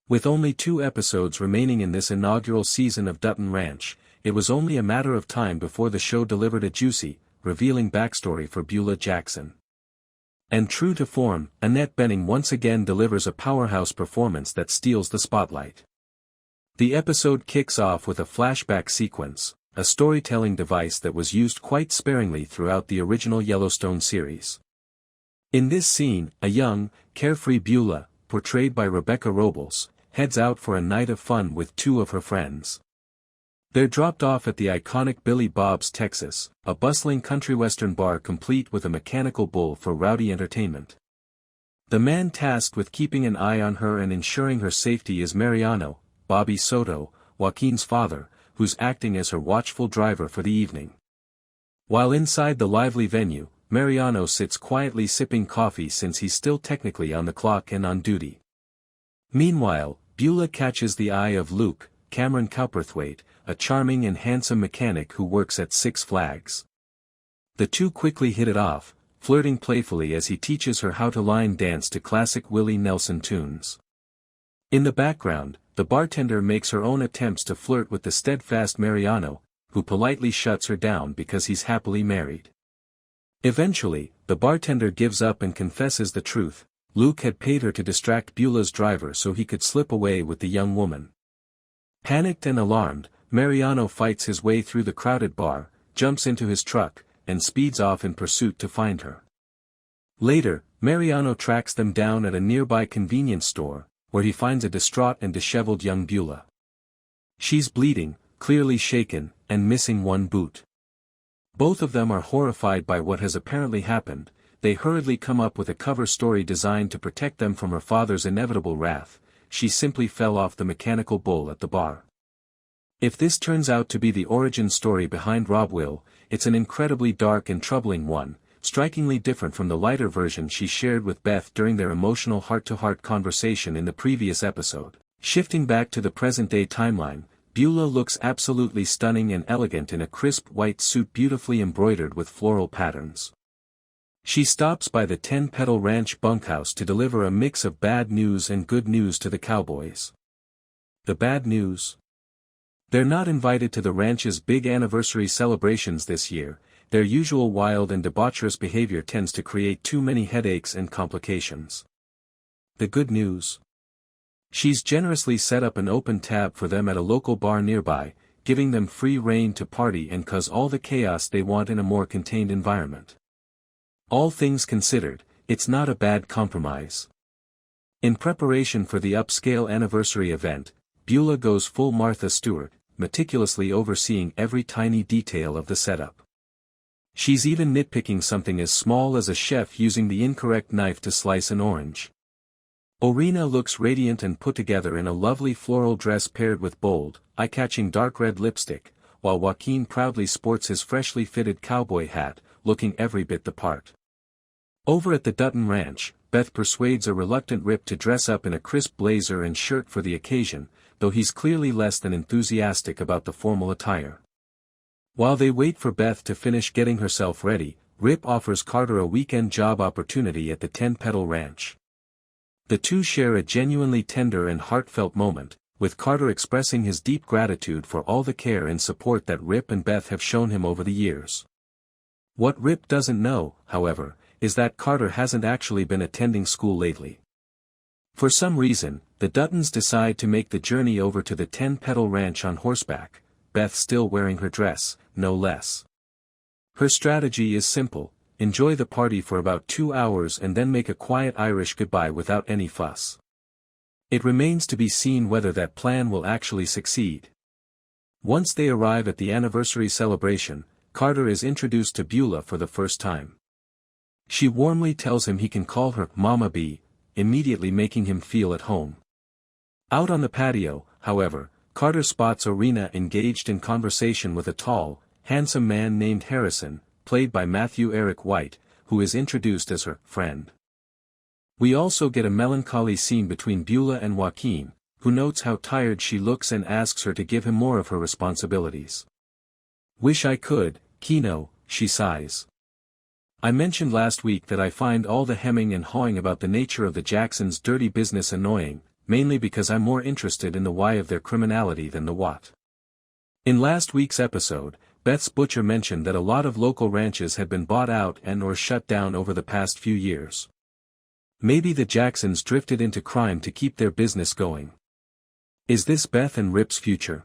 With only 2 episodes remaining in this inaugural season of Dutton Ranch, it was only a matter of time before the show delivered a juicy, revealing backstory for Beulah Jackson. And true to form, Annette Bening once again delivers a powerhouse performance that steals the spotlight. The episode kicks off with a flashback sequence, a storytelling device that was used quite sparingly throughout the original Yellowstone series. In this scene, a young, carefree Beulah, portrayed by Rebecca Robles, heads out for a night of fun with 2 of her friends. They're dropped off at the iconic Billy Bob's Texas, a bustling country western bar complete with a mechanical bull for rowdy entertainment. The man tasked with keeping an eye on her and ensuring her safety is Mariano, Bobby Soto, Joaquin's father, who's acting as her watchful driver for the evening. While inside the lively venue, Mariano sits quietly sipping coffee since he's still technically on the clock and on duty. Meanwhile, Beulah catches the eye of Luke, Cameron Cowperthwaite, a charming and handsome mechanic who works at Six Flags. The 2 quickly hit it off, flirting playfully as he teaches her how to line dance to classic Willie Nelson tunes. In the background, the bartender makes her own attempts to flirt with the steadfast Mariano, who politely shuts her down because he's happily married. Eventually, the bartender gives up and confesses the truth. Luke had paid her to distract Beulah's driver so he could slip away with the young woman. Panicked and alarmed, Mariano fights his way through the crowded bar, jumps into his truck, and speeds off in pursuit to find her. Later, Mariano tracks them down at a nearby convenience store, where he finds a distraught and disheveled young Beulah. She's bleeding, clearly shaken, and missing one boot. Both of them are horrified by what has apparently happened. They hurriedly come up with a cover story designed to protect them from her father's inevitable wrath. She simply fell off the mechanical bull at the bar. If this turns out to be the origin story behind Rob Will, it's an incredibly dark and troubling one, strikingly different from the lighter version she shared with Beth during their emotional heart-to-heart conversation in the previous episode. Shifting back to the present-day timeline, Beulah looks absolutely stunning and elegant in a crisp white suit beautifully embroidered with floral patterns. She stops by the 10 Petal Ranch bunkhouse to deliver a mix of bad news and good news to the cowboys. The bad news? They're not invited to the ranch's big anniversary celebrations this year. Their usual wild and debaucherous behavior tends to create too many headaches and complications. The good news? She's generously set up an open tab for them at a local bar nearby, giving them free rein to party and cause all the chaos they want in a more contained environment. All things considered, it's not a bad compromise. In preparation for the upscale anniversary event, Beulah goes full Martha Stewart, meticulously overseeing every tiny detail of the setup. She's even nitpicking something as small as a chef using the incorrect knife to slice an orange. Oreana looks radiant and put together in a lovely floral dress paired with bold, eye-catching dark red lipstick, while Joaquin proudly sports his freshly fitted cowboy hat, looking every bit the part. Over at the Dutton Ranch, Beth persuades a reluctant Rip to dress up in a crisp blazer and shirt for the occasion, though he's clearly less than enthusiastic about the formal attire. While they wait for Beth to finish getting herself ready, Rip offers Carter a weekend job opportunity at the 10 Petal Ranch. The 2 share a genuinely tender and heartfelt moment, with Carter expressing his deep gratitude for all the care and support that Rip and Beth have shown him over the years. What Rip doesn't know, however, is that Carter hasn't actually been attending school lately. For some reason, the Duttons decide to make the journey over to the 10 Petal Ranch on horseback, Beth still wearing her dress, no less. Her strategy is simple: enjoy the party for about 2 hours and then make a quiet Irish goodbye without any fuss. It remains to be seen whether that plan will actually succeed. Once they arrive at the anniversary celebration, Carter is introduced to Beulah for the first time. She warmly tells him he can call her Mama B, immediately making him feel at home. Out on the patio, however, Carter spots Oreana engaged in conversation with a tall, handsome man named Harrison, played by Matthew Eric White, who is introduced as her friend. We also get a melancholy scene between Beulah and Joaquin, who notes how tired she looks and asks her to give him more of her responsibilities. "Wish I could, Keno," she sighs. "I mentioned last week that I find all the hemming and hawing about the nature of the Jacksons' dirty business annoying," mainly because I'm more interested in the why of their criminality than the what. In last week's episode, Beth's butcher mentioned that a lot of local ranches had been bought out and or shut down over the past few years. Maybe the Jacksons drifted into crime to keep their business going. Is this Beth and Rip's future?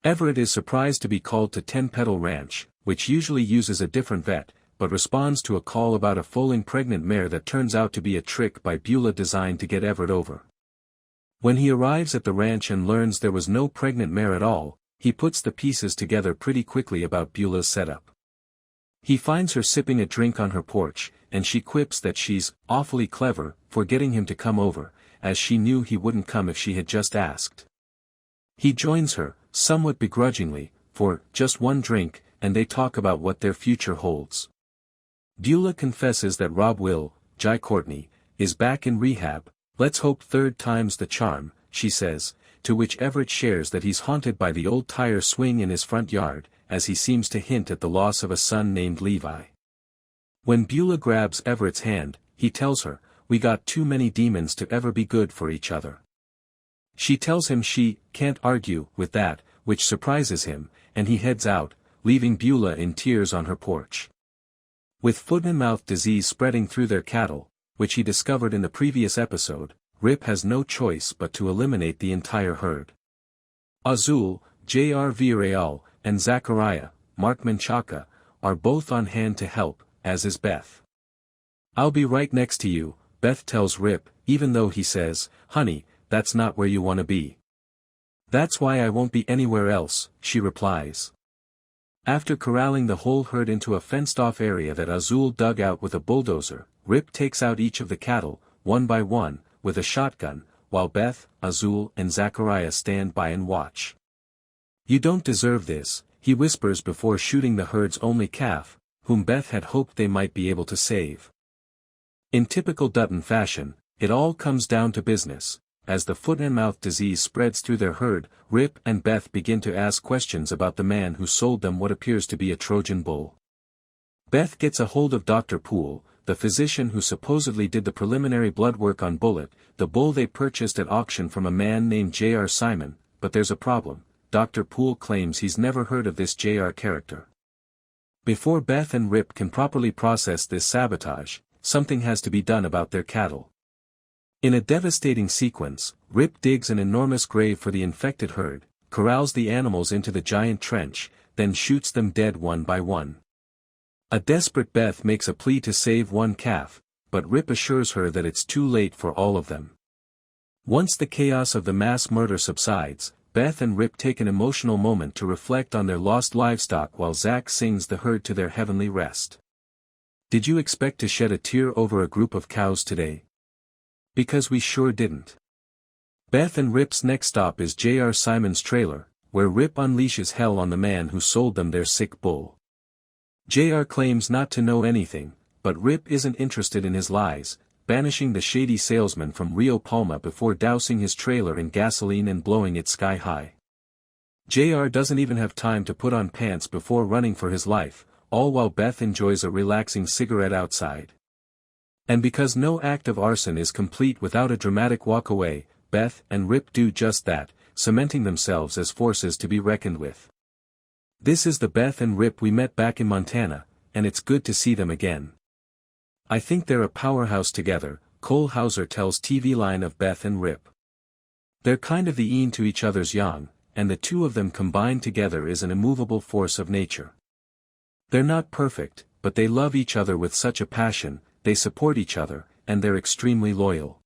Everett is surprised to be called to Petal Ranch, which usually uses a different vet, but responds to a call about a foaling pregnant mare that turns out to be a trick by Bula designed to get Everett over. When he arrives at the ranch and learns there was no pregnant mare at all, he puts the pieces together pretty quickly about Beulah's setup. He finds her sipping a drink on her porch, and she quips that she's awfully clever for getting him to come over, as she knew he wouldn't come if she had just asked. He joins her, somewhat begrudgingly, for just one drink, and they talk about what their future holds. Beulah confesses that Rob will, Courtney, is back in rehab. Let's hope third time's the charm, she says, to which Everett shares that he's haunted by the old tire swing in his front yard, as he seems to hint at the loss of a son named Levi. When Beulah grabs Everett's hand, he tells her, "We got too many demons to ever be good for each other." She tells him she can't argue with that, which surprises him, and he heads out, leaving Beulah in tears on her porch. With foot-and-mouth disease spreading through their cattle, which he discovered in the previous episode, Rip has no choice but to eliminate the entire herd. Azul, J.R. Villarreal, and Zachariah, Mark Menchaca, are both on hand to help, as is Beth. "I'll be right next to you," Beth tells Rip, even though he says, "Honey, that's not where you want to be." "That's why I won't be anywhere else," she replies. After corralling the whole herd into a fenced-off area that Azul dug out with a bulldozer, Rip takes out each of the cattle, one by one, with a shotgun, while Beth, Azul and Zachariah stand by and watch. "You don't deserve this," he whispers before shooting the herd's only calf, whom Beth had hoped they might be able to save. In typical Dutton fashion, it all comes down to business. As the foot-and-mouth disease spreads through their herd, Rip and Beth begin to ask questions about the man who sold them what appears to be a Trojan bull. Beth gets a hold of Dr. Poole, the physician who supposedly did the preliminary blood work on Bullet, the bull they purchased at auction from a man named J.R. Simon, but there's a problem. Dr. Poole claims he's never heard of this J.R. character. Before Beth and Rip can properly process this sabotage, something has to be done about their cattle. In a devastating sequence, Rip digs an enormous grave for the infected herd, corrals the animals into the giant trench, then shoots them dead one by one. A desperate Beth makes a plea to save one calf, but Rip assures her that it's too late for all of them. Once the chaos of the mass murder subsides, Beth and Rip take an emotional moment to reflect on their lost livestock while Zach sings the herd to their heavenly rest. "Did you expect to shed a tear over a group of cows today? Because we sure didn't." Beth and Rip's next stop is J.R. Simon's trailer, where Rip unleashes hell on the man who sold them their sick bull. J.R. claims not to know anything, but Rip isn't interested in his lies, banishing the shady salesman from Rio Paloma before dousing his trailer in gasoline and blowing it sky high. J.R. doesn't even have time to put on pants before running for his life, all while Beth enjoys a relaxing cigarette outside. And because no act of arson is complete without a dramatic walk-away, Beth and Rip do just that, cementing themselves as forces to be reckoned with. This is the Beth and Rip we met back in Montana, and it's good to see them again. "I think they're a powerhouse together," Cole Hauser tells TV Line of Beth and Rip. "They're kind of the een to each other's yang, and the two of them combined together is an immovable force of nature. They're not perfect, but they love each other with such a passion, they support each other, and they're extremely loyal.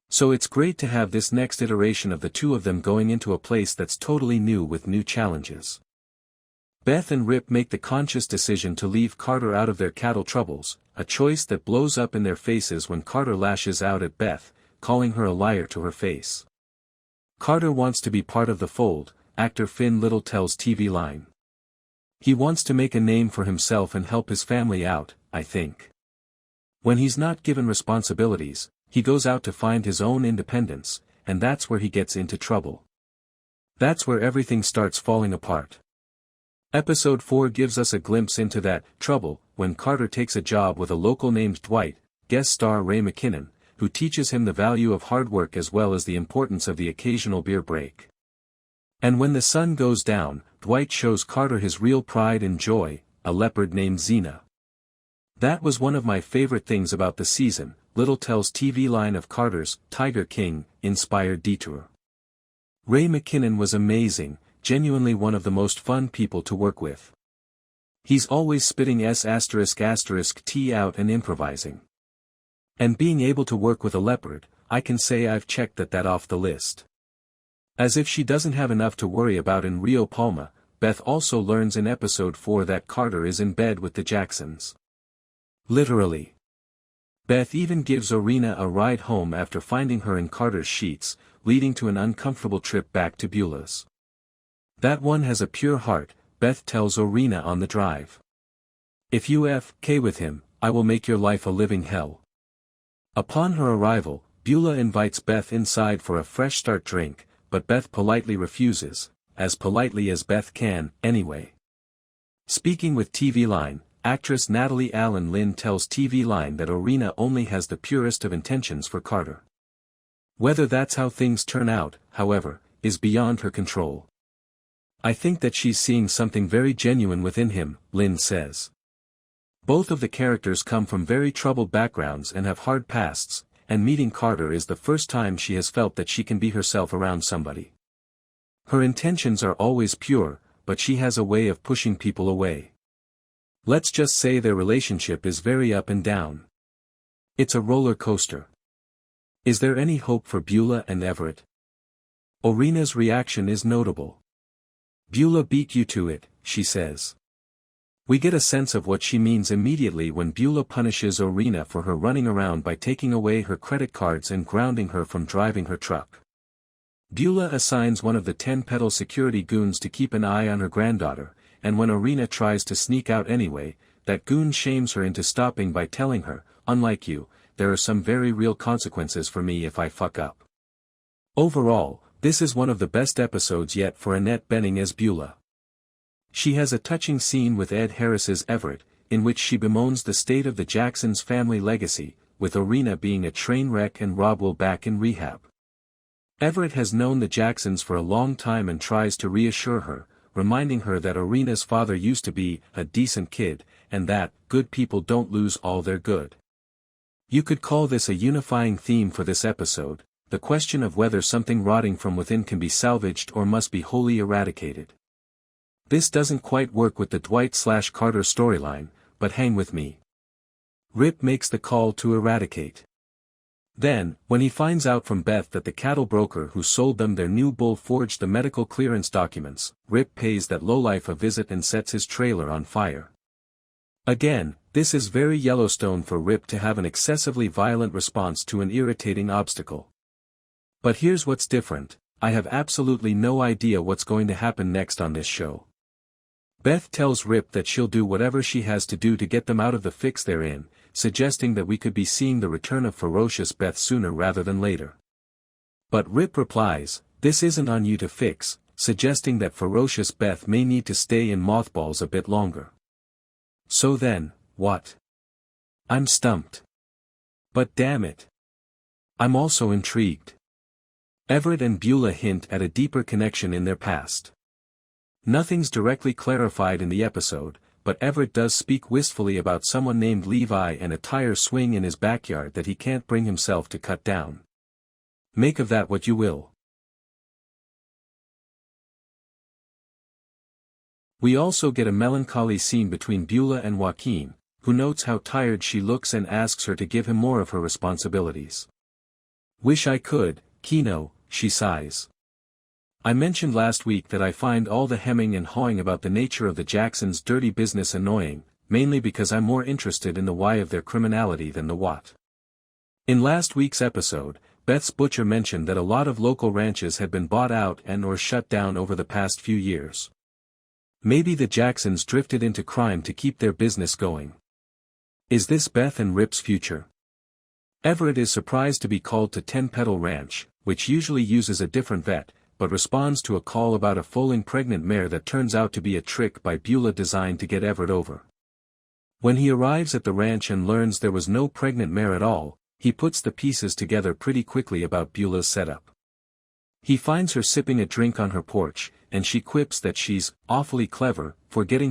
So it's great to have this next iteration of the two of them going into a place that's totally new with new challenges." Beth and Rip make the conscious decision to leave Carter out of their cattle troubles, a choice that blows up in their faces when Carter lashes out at Beth, calling her a liar to her face. Carter wants to be part of the fold, actor Finn Little tells TV Line. "He wants to make a name for himself and help his family out, I think. When he's not given responsibilities, he goes out to find his own independence, and that's where he gets into trouble. That's where everything starts falling apart." Episode 4 gives us a glimpse into that trouble when Carter takes a job with a local named Dwight, guest star Ray McKinnon, who teaches him the value of hard work as well as the importance of the occasional beer break. And when the sun goes down, Dwight shows Carter his real pride and joy, a leopard named Xena. That was one of my favorite things about the season, Little tells TV Line of Carter's Tiger King inspired detour. Ray McKinnon was amazing, genuinely one of the most fun people to work with. He's always spitting S***T out and improvising. And being able to work with a leopard, I can say I've checked that off the list. As if she doesn't have enough to worry about in Rio Paloma, Beth also learns in episode 4 that Carter is in bed with the Jacksons. Literally. Beth even gives Oreana a ride home after finding her in Carter's sheets, leading to an uncomfortable trip back to Beulah's. That one has a pure heart, Beth tells Oreana on the drive. If you f*** with him, I will make your life a living hell. Upon her arrival, Beulah invites Beth inside for a fresh start drink, but Beth politely refuses, as politely as Beth can, anyway. Speaking with TV Line, actress Natalie Alyn Lind tells TV Line that Oreana only has the purest of intentions for Carter. Whether that's how things turn out, however, is beyond her control. I think that she's seeing something very genuine within him, Lind says. Both of the characters come from very troubled backgrounds and have hard pasts, and meeting Carter is the first time she has felt that she can be herself around somebody. Her intentions are always pure, but she has a way of pushing people away. Let's just say their relationship is very up and down. It's a roller coaster. Is there any hope for Beulah and Everett? Oreana's reaction is notable. Beulah beat you to it, she says. We get a sense of what she means immediately when Beulah punishes Oreana for her running around by taking away her credit cards and grounding her from driving her truck. Beulah assigns one of the 10 Petal security goons to keep an eye on her granddaughter, and when Oreana tries to sneak out anyway, that goon shames her into stopping by telling her, unlike you, there are some very real consequences for me if I fuck up. Overall, this is one of the best episodes yet for Annette Bening as Beulah. She has a touching scene with Ed Harris's Everett, in which she bemoans the state of the Jacksons' family legacy, with Oreana being a train wreck and Rob Will back in rehab. Everett has known the Jacksons for a long time and tries to reassure her, reminding her that Oreana's father used to be a decent kid, and that good people don't lose all their good. You could call this a unifying theme for this episode, the question of whether something rotting from within can be salvaged or must be wholly eradicated. This doesn't quite work with the Dwight/Carter storyline, but hang with me. Rip makes the call to eradicate. Then, when he finds out from Beth that the cattle broker who sold them their new bull forged the medical clearance documents, Rip pays that lowlife a visit and sets his trailer on fire. Again, this is very Yellowstone for Rip to have an excessively violent response to an irritating obstacle. But here's what's different, I have absolutely no idea what's going to happen next on this show. Beth tells Rip that she'll do whatever she has to do to get them out of the fix they're in, suggesting that we could be seeing the return of ferocious Beth sooner rather than later. But Rip replies, this isn't on you to fix, suggesting that ferocious Beth may need to stay in mothballs a bit longer. So then, what? I'm stumped. But damn it. I'm also intrigued. Everett and Beulah hint at a deeper connection in their past. Nothing's directly clarified in the episode, but Everett does speak wistfully about someone named Levi and a tire swing in his backyard that he can't bring himself to cut down. Make of that what you will. We also get a melancholy scene between Beulah and Joaquin, who notes how tired she looks and asks her to give him more of her responsibilities. Wish I could, Kino, she sighs. I mentioned last week that I find all the hemming and hawing about the nature of the Jacksons' dirty business annoying, mainly because I'm more interested in the why of their criminality than the what. In last week's episode, Beth's butcher mentioned that a lot of local ranches had been bought out and/or shut down over the past few years. Maybe the Jacksons drifted into crime to keep their business going. Is this Beth and Rip's future? Everett is surprised to be called to 10 Petal Ranch, which usually uses a different vet, but responds to a call about a foaling pregnant mare that turns out to be a trick by Beulah designed to get Everett over. When he arrives at the ranch and learns there was no pregnant mare at all, he puts the pieces together pretty quickly about Beulah's setup. He finds her sipping a drink on her porch, and she quips that she's awfully clever for getting